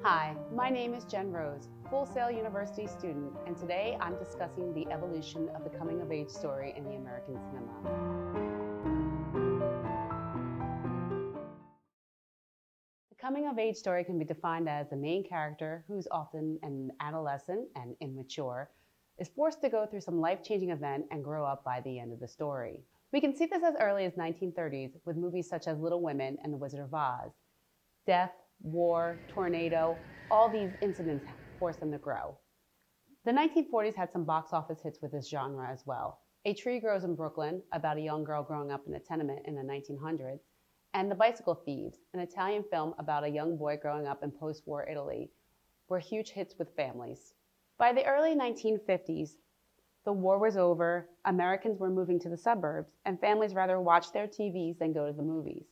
Hi, my name is Jen Rose, Full Sail University student, and today I'm discussing the evolution of the coming-of-age story in the American cinema. The coming-of-age story can be defined as the main character, who's often an adolescent and immature, is forced to go through some life-changing event and grow up by the end of the story. We can see this as early as 1930s with movies such as Little Women and The Wizard of Oz. Death, war, tornado, all these incidents forced them to grow. The 1940s had some box office hits with this genre as well. A Tree Grows in Brooklyn, about a young girl growing up in a tenement in the 1900s, and The Bicycle Thieves, an Italian film about a young boy growing up in post-war Italy, were huge hits with families. By the early 1950s, the war was over, Americans were moving to the suburbs, and families rather watched their TVs than go to the movies.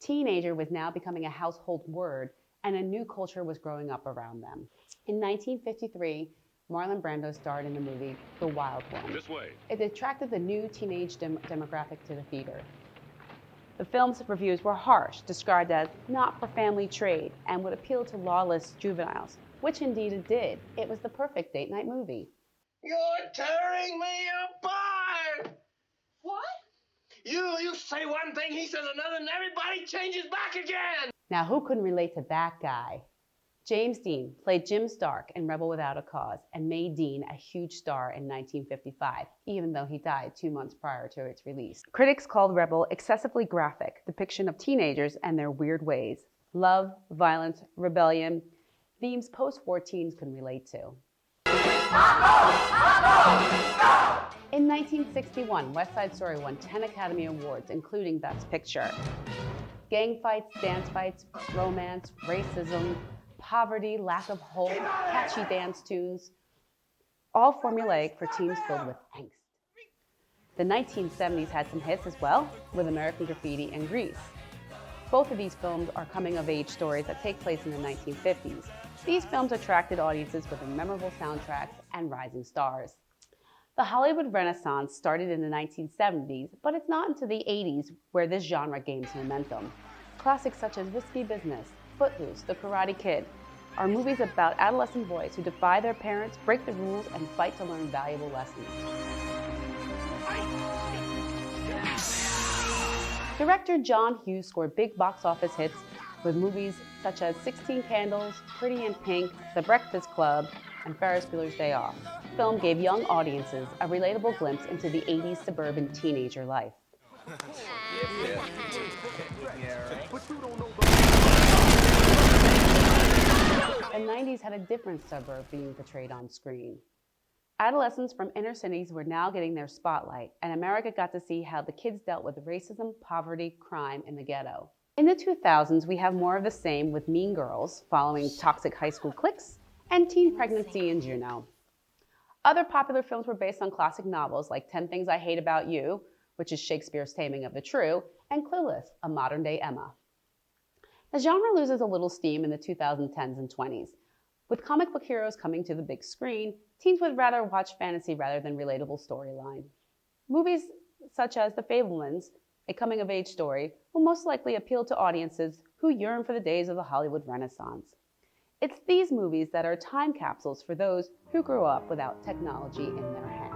Teenager was now becoming a household word, and a new culture was growing up around them. In 1953, Marlon Brando starred in the movie The Wild One. This way. It attracted the new teenage demographic to the theater. The film's reviews were harsh, described as not for family trade, and would appeal to lawless juveniles, which indeed it did. It was the perfect date night movie. You're tearing me apart! What? You say one thing, he says another, and everybody changes back again! Now, who couldn't relate to that guy? James Dean played Jim Stark in Rebel Without a Cause and made Dean a huge star in 1955, even though he died 2 months prior to its release. Critics called Rebel excessively graphic depiction of teenagers and their weird ways. Love, violence, rebellion, themes post-war teens can relate to. In 1961, West Side Story won 10 Academy Awards, including Best Picture. Gang fights, dance fights, romance, racism, poverty, lack of hope, catchy dance tunes, all formulaic for teens filled with angst. The 1970s had some hits as well, with American Graffiti and Grease. Both of these films are coming-of-age stories that take place in the 1950s. These films attracted audiences with memorable soundtracks and rising stars. The Hollywood Renaissance started in the 1970s, but it's not until the 80s where this genre gains momentum. Classics such as Risky Business, Footloose, The Karate Kid are movies about adolescent boys who defy their parents, break the rules, and fight to learn valuable lessons. Director John Hughes scored big box office hits with movies such as 16 Candles, Pretty in Pink, The Breakfast Club, and Ferris Bueller's Day Off. The film gave young audiences a relatable glimpse into the 80s suburban teenager life. The 90s had a different suburb being portrayed on screen. Adolescents from inner cities were now getting their spotlight, and America got to see how the kids dealt with racism, poverty, crime in the ghetto. In the 2000s, we have more of the same with Mean Girls, following toxic high school cliques, and teen pregnancy in Juno. Other popular films were based on classic novels like 10 Things I Hate About You, which is Shakespeare's Taming of the Shrew, and Clueless, a modern-day Emma. The genre loses a little steam in the 2010s and 20s. With comic book heroes coming to the big screen, teens would rather watch fantasy rather than relatable storyline. Movies such as The Fabelmans, a coming-of-age story, will most likely appeal to audiences who yearn for the days of the Hollywood Renaissance. It's these movies that are time capsules for those who grew up without technology in their hands.